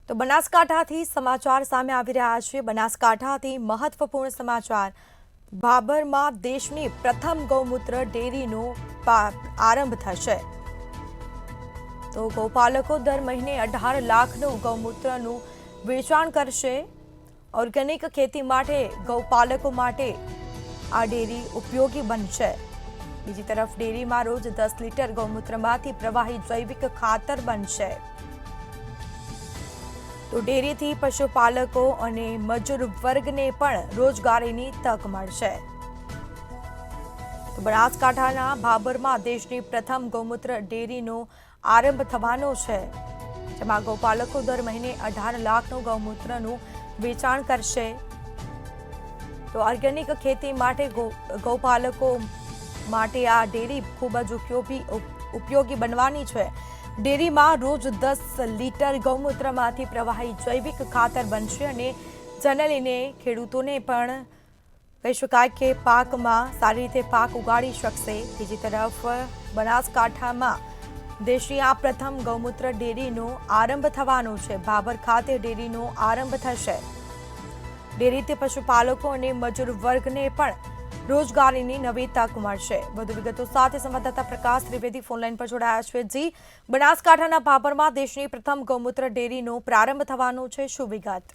તો બનાસકાંઠાથી સમાચાર સામે આવી રહ્યા છે। બનાસકાંઠાથી મહત્વપૂર્ણ સમાચાર। ભાભરમાં દેશની પ્રથમ ગૌમૂત્ર ડેરીનો આરંભ થશે। તો ગૌપાલકો દર મહિને 18 લાખનું ગૌમૂત્રનું વેચાણ કરશે। ઓર્ગેનિક ખેતી માટે ગૌપાલકો માટે આ ડેરી ઉપયોગી બનશે। બીજી તરફ ડેરીમાં રોજ 10 લીટર ગૌમૂત્રમાંથી પ્રવાહી જૈવિક ખાતર બનશે। તો ડેરીથી પશુપાલકો અને મજૂર વર્ગને પણ રોજગારીની તક મળશે। તો બનાસકાંઠાના ભાભરમાં દેશની પ્રથમ ગૌમૂત્ર ડેરીનો આરંભ થવાનો છે, જેમાં ગૌપાલકો દર મહિને 18 લાખનું ગૌમૂત્રનું વેચાણ કરશે। તો ઓર્ગેનિક ખેતી માટે ગૌપાલકો માટે આ ડેરી ખૂબ જ ઉપયોગી બનવાની છે। ડેરીમાં રોજ 10 લીટર ગૌમૂત્રમાંથી પ્રવાહી જૈવિક ખાતર બનશે અને જેને લઈને ખેડૂતોને પણ કહી શકાય કે પાકમાં સારી રીતે પાક ઉગાડી શકશે। બીજી તરફ બનાસકાંઠામાં દેશની આ પ્રથમ ગૌમૂત્ર ડેરીનો આરંભ થવાનો છે। ભાભર ખાતે ડેરીનો આરંભ થશે। ડેરીથી પશુપાલકો અને મજૂર વર્ગને પણ રોજગારીની નવી તક મળશે। વધુ વિગતો સાથે સંવાદદાતા પ્રકાશ ત્રિવેદી ફોનલાઈન પર જોડાયા છે। જી, બનાસકાંઠાના ભાભરમાં દેશની પ્રથમ ગૌમૂત્ર ડેરીનો પ્રારંભ થવાનો છે, શું વિગત?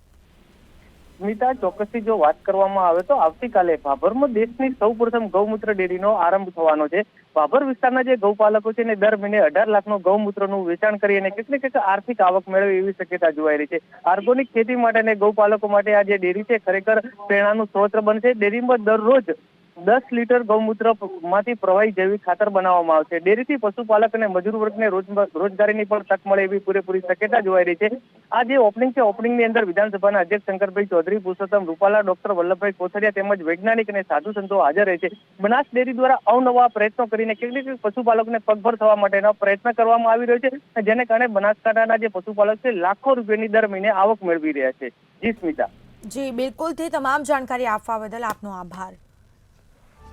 સ્મિતા, ચોક્કસથી જો વાત કરવામાં આવે તો આવતીકાલે ભાભરમાં દેશની સૌપ્રથમ ગૌમૂત્ર ડેરીનો આરંભ થવાનો છે। ભાભર વિસ્તારના જે ગૌપાલકો છે ને દર મહિને 18 લાખનું ગૌમૂત્રનું વેચાણ કરી અને કેટલીક આર્થિક આવક મેળવે એવી શક્યતા જોવાઈ રહી છે। ઓર્ગેનિક ખેતી માટે અને ગૌપાલકો માટે આ જે ડેરી છે ખરેખર પ્રેરણાનું સ્ત્રોત બનશે। ડેરીમાં દરરોજ 10 લીટર ગૌમૂત્ર માંથી પ્રવાહી જૈવિક ખાતર બનાવવામાં આવશે। ડેરીથી પશુપાલક અને મજૂર વર્ગને રોજગારીની પણ તક મળે એવી પૂરેપૂરી શક્યતા જોવાઈ રહી છે। આ જે ઓપનિંગ છે, ઓપનિંગની અંદર વિધાનસભાના અધ્યક્ષ શંકરભાઈ ચૌધરી, પુરુષોત્તમ રૂપાલા, ડોક્ટર વલ્લભભાઈ કોથળિયા તેમજ વૈજ્ઞાનિક અને સાધુ સંતો હાજર રહે છે। બનાસ ડેરી દ્વારા અવનવા પ્રયત્નો કરીને કેટલીક પશુપાલકોને પગભર થવા માટેનો પ્રયત્ન કરવામાં આવી રહ્યો છે, જેને કારણે બનાસકાંઠાના જે પશુપાલક છે લાખો રૂપિયાની દર મહિને આવક મેળવી રહ્યા છે। જી સ્મિતા। જી બિલકુલ, તે તમામ જાણકારી આપવા બદલ આપનો આભાર।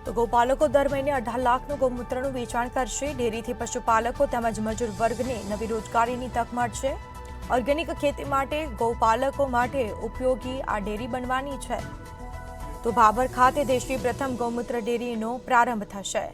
તો ગૌપાલકો દર મહિને 18 લાખનું ગૌમૂત્રનું વેચાણ કરશે। ડેરીથી પશુપાલકો તેમજ મજૂર વર્ગને નવી રોજગારીની તક મળશે। ઓર્ગેનિક ખેતી માટે ગૌપાલકો માટે ઉપયોગી આ ડેરી બનવાની છે। તો ભાભર ખાતે દેશની પ્રથમ ગૌમૂત્ર ડેરીનો પ્રારંભ થશે।